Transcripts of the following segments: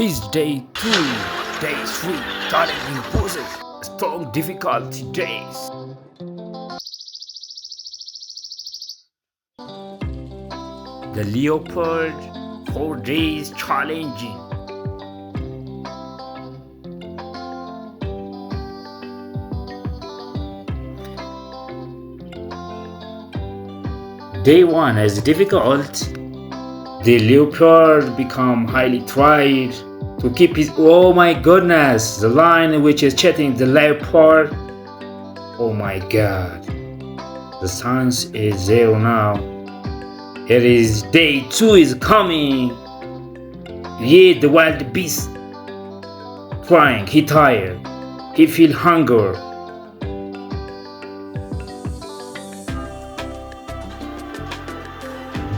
This day 2, day 3, challenging process, strong difficulty days. The Leopard 4 days challenging. Day 1 is difficult. The Leopard become highly tried to keep his. Oh my goodness, the line which is chatting the Leopard. Oh my god, the sun's is 0 now. Here is day 2 is coming. Yeah, the wild beast trying. He tired. He feel hunger.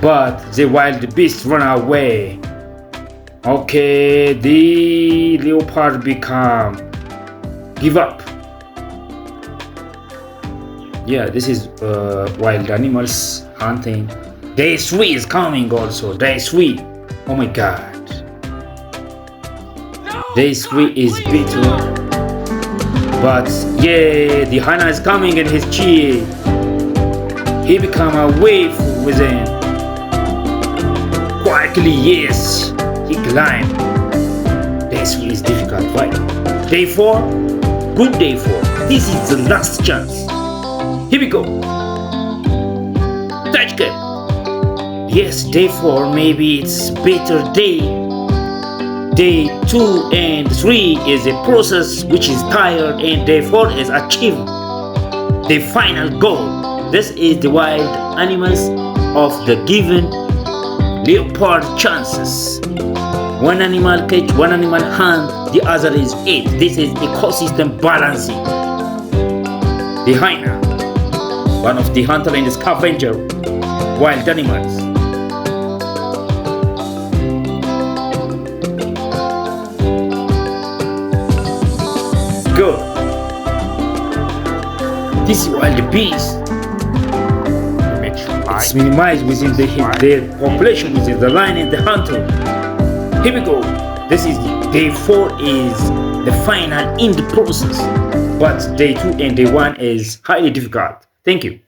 But the wild beast run away. Okay, the leopard become give up. Yeah, this is wild animals hunting. Day 3 is coming also. Day 3. Oh my god. Day 3 is bitter. But yeah, the hyena is coming in his cheek. He become a wave within. Quietly, yes, he climbed. Day 3 is difficult, right? Day 4, good day 4. This is the last chance. Here we go. Touch it. Yes, day 4, maybe it's better day. Day 2 and 3 is a process which is tired, and day 4 is achieve the final goal. This is the wild animals of the given leopard chances. One animal catch, one animal hunt, the other is eat. This is ecosystem balancing. The hyena, one of the hunter and scavenger wild animals. Good. This wild beast. It's minimized within their population, within the lion and the hunter. Here we go. This is day 4 is the final end process, but day 2 and day 1 is highly difficult. Thank you.